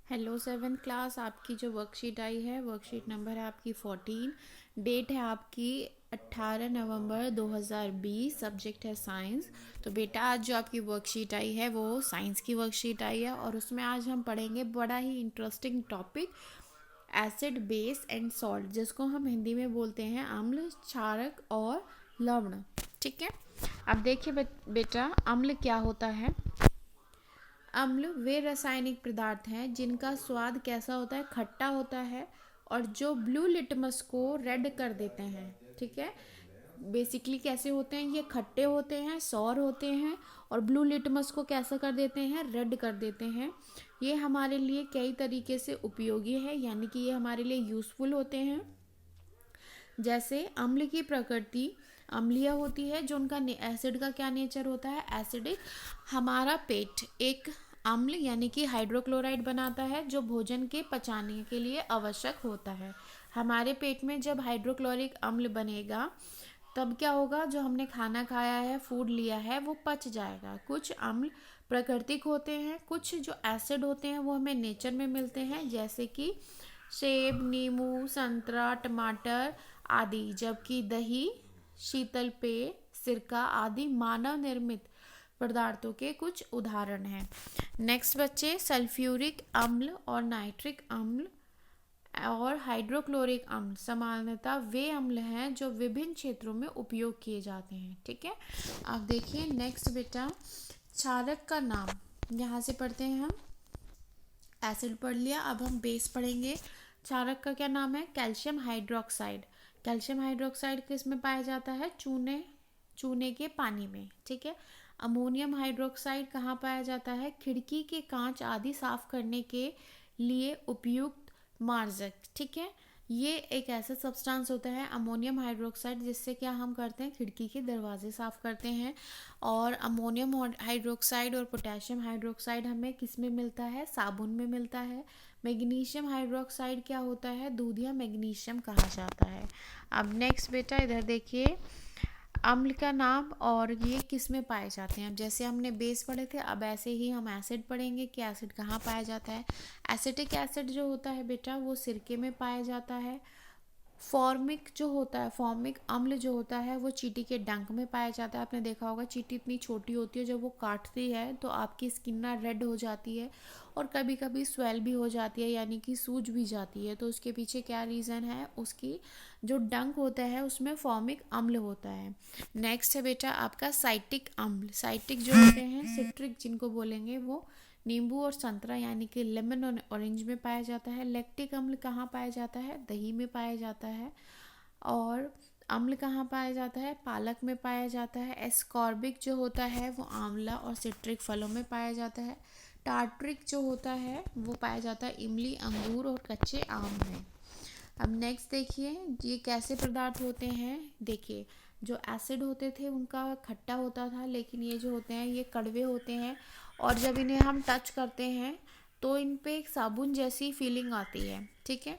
Hello 7th class. आपकी जो worksheet आई है, वर्कशीट नंबर है आपकी 14। डेट है आपकी 18 नवंबर 2020। सब्जेक्ट है साइंस। तो बेटा आज जो आपकी वर्कशीट आई है वो साइंस की वर्कशीट आई है और उसमें आज हम पढ़ेंगे बड़ा ही interesting topic acid base and salt, जिसको हम हिंदी में बोलते हैं अम्ल, क्षारक और लवण। ठीक है। अब देखिए बेटा, अम्ल क्या होता है। अम्ल वे रासायनिक पदार्थ हैं जिनका स्वाद कैसा होता है, खट्टा होता है, और जो ब्लू लिटमस को रेड कर देते हैं। ठीक है। बेसिकली कैसे होते हैं, ये खट्टे होते हैं, सौर होते हैं, और ब्लू लिटमस को कैसा कर देते हैं, रेड कर देते हैं। ये हमारे लिए कई तरीके से उपयोगी है, यानी कि ये हमारे लिए यूज़फुल होते हैं। जैसे अम्ल की प्रकृति अम्लीय होती है, जो उनका एसिड का क्या नेचर होता है, एसिडिक। हमारा पेट एक अम्ल यानी कि हाइड्रोक्लोराइड बनाता है, जो भोजन के पचाने के लिए आवश्यक होता है। हमारे पेट में जब हाइड्रोक्लोरिक अम्ल बनेगा तब क्या होगा, जो हमने खाना खाया है, फूड लिया है, वो पच जाएगा। कुछ अम्ल प्राकृतिक होते हैं, कुछ जो एसिड होते हैं वो हमें नेचर में मिलते हैं, जैसे कि सेब, नींबू, संतरा, टमाटर आदि। जबकि दही, शीतल पेय, सिरका आदि मानव निर्मित पदार्थों के कुछ उदाहरण हैं। नेक्स्ट बच्चे, सल्फ्यूरिक अम्ल और नाइट्रिक अम्ल और हाइड्रोक्लोरिक अम्ल सामान्यतः वे अम्ल हैं जो विभिन्न क्षेत्रों में उपयोग किए जाते हैं। ठीक है। अब देखिए नेक्स्ट बेटा, क्षारक का नाम। यहाँ से पढ़ते हैं हम, एसिड पढ़ लिया, अब हम बेस पढ़ेंगे। क्षारक का क्या नाम है, कैल्शियम हाइड्रोक्साइड। कैल्शियम हाइड्रोक्साइड किस में पाया जाता है, चूने के पानी में। ठीक है। अमोनियम हाइड्रोक्साइड कहाँ पाया जाता है, खिड़की के कांच आदि साफ करने के लिए उपयुक्त मार्जक। ठीक है। ये एक ऐसा सब्सटेंस होता है अमोनियम हाइड्रोक्साइड, जिससे क्या हम करते हैं, खिड़की के दरवाजे साफ करते हैं। और अमोनियम हाइड्रोक्साइड और पोटेशियम हाइड्रोक्साइड हमें किस में मिलता है, साबुन में मिलता है। मैग्नीशियम हाइड्रोक्साइड क्या होता है, दूध या मैग्नीशियम कहा जाता है। अब नेक्स्ट बेटा इधर देखिए, अम्ल का नाम और ये किस में पाए जाते हैं। अब जैसे हमने बेस पढ़े थे, अब ऐसे ही हम एसिड पढ़ेंगे कि एसिड कहाँ पाया जाता है। एसिटिक एसिड जो होता है बेटा वो सिरके में पाया जाता है। फॉर्मिक जो होता है, फॉर्मिक अम्ल जो होता है वो चींटी के डंक में पाया जाता है। आपने देखा होगा चींटी इतनी छोटी होती है, जब वो काटती है तो आपकी स्किन ना रेड हो जाती है और कभी कभी स्वेल भी हो जाती है, यानी कि सूज भी जाती है। तो उसके पीछे क्या रीज़न है, उसकी जो डंक होता है उसमें फॉर्मिक अम्ल होता है। नेक्स्ट है बेटा आपका साइट्रिक अम्ल। साइट्रिक जो होते हैं, सिट्रिक जिनको बोलेंगे, वो नींबू और संतरा यानी कि लेमन और ऑरेंज में पाया जाता है। लैक्टिक अम्ल कहाँ पाया जाता है, दही में पाया जाता है। और अम्ल कहाँ पाया जाता है, पालक में पाया जाता है। एस्कॉर्बिक जो होता है वो आंवला और सिट्रिक फलों में पाया जाता है। टार्ट्रिक जो होता है वो पाया जाता है इमली, अंगूर और कच्चे आम में। अब नेक्स्ट देखिए, ये कैसे पदार्थ होते हैं। देखिए, जो एसिड होते थे उनका खट्टा होता था, लेकिन ये जो होते हैं ये कड़वे होते हैं, और जब इन्हें हम टच करते हैं तो इन पे एक साबुन जैसी फीलिंग आती है। ठीक है।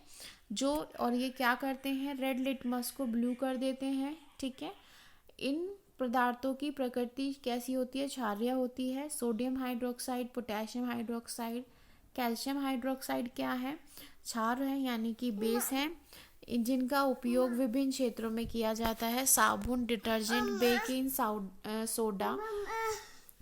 जो और ये क्या करते हैं, रेड लिटमस को ब्लू कर देते हैं। ठीक है। इन पदार्थों की प्रकृति कैसी होती है, क्षारीय होती है। Sodium hydroxide, potassium hydroxide, calcium hydroxide क्या है, क्षार है यानी कि बेस है, जिनका उपयोग विभिन्न क्षेत्रों में किया जाता है। साबुन, detergent, baking soda,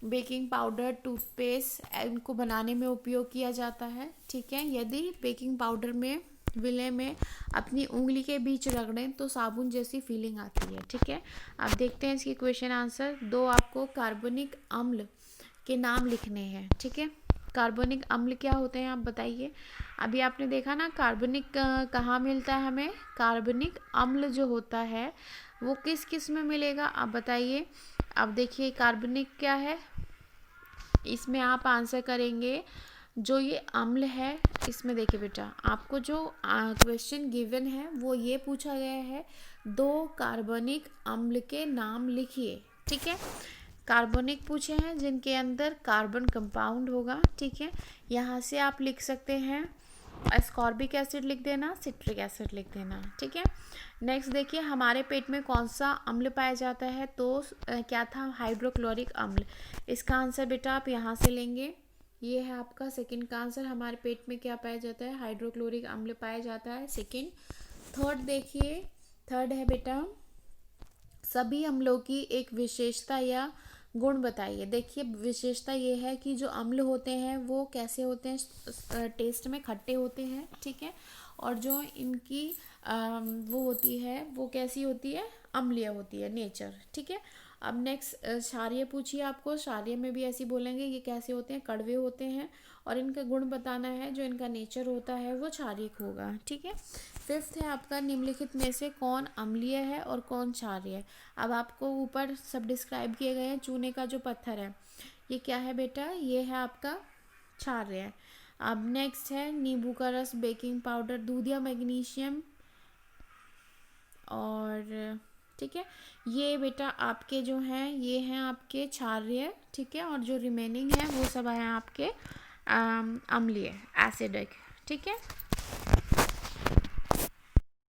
baking powder, toothpaste, इनको बनाने में उपयोग किया जाता है। ठीक है। यदि बेकिंग पाउडर में विलय में अपनी उंगली के बीच रगड़ें तो साबुन जैसी फीलिंग आती है। ठीक है। अब देखते हैं इसकी क्वेश्चन आंसर। दो आपको कार्बनिक अम्ल के नाम लिखने हैं। ठीक है। कार्बनिक अम्ल क्या होते हैं आप बताइए। अभी आपने देखा ना, कार्बनिक कहाँ मिलता है हमें, कार्बनिक अम्ल जो होता है वो किस किस में मिलेगा आप बताइए। अब देखिए कार्बनिक क्या है, इसमें आप आंसर करेंगे जो ये अम्ल है। इसमें देखिए बेटा, आपको जो क्वेश्चन गिवन है वो ये पूछा गया है, दो कार्बनिक अम्ल के नाम लिखिए। ठीक है। कार्बनिक पूछे हैं जिनके अंदर कार्बन कंपाउंड होगा। ठीक है। यहाँ से आप लिख सकते हैं एस्कॉर्बिक एसिड लिख देना, सिट्रिक एसिड लिख देना। ठीक है। नेक्स्ट देखिए, हमारे पेट में कौन सा अम्ल पाया जाता है, तो क्या था, हाइड्रोक्लोरिक अम्ल। इसका आंसर बेटा आप यहाँ से लेंगे, ये है आपका सेकंड का आंसर। हमारे पेट में क्या पाया जाता है? हाइड्रोक्लोरिक अम्ल पाया जाता है, सेकंड। थर्ड देखिए, थर्ड है बेटा, सभी अम्लों की एक विशेषता या गुण बताइए। देखिए विशेषता ये है कि जो अम्ल होते हैं वो कैसे होते हैं? टेस्ट में खट्टे होते हैं, ठीक है। और जो इनकी वो होती है वो कैसी होती है? अम्लीय होती है, नेचर, ठीक है। अब नेक्स्ट क्षारीय पूछिए आपको। क्षारीय में भी ऐसे बोलेंगे, ये कैसे होते हैं? कड़वे होते हैं। और इनका गुण बताना है, जो इनका नेचर होता है वो क्षारीय होगा, ठीक है। फिफ्थ है आपका, निम्नलिखित में से कौन अम्लीय है और कौन क्षारीय है? अब आपको ऊपर सब डिस्क्राइब किए गए हैं। चूने का जो पत्थर है ये क्या है बेटा? ये है आपका क्षारीय है। अब नेक्स्ट है नींबू का रस, बेकिंग पाउडर, दूध या मैग्नीशियम, और ठीक है, ये बेटा आपके जो हैं ये हैं आपके क्षारीय, ठीक है। और जो रिमेनिंग है वो सब है आपके अम्लीय, एसिडिक, ठीक है।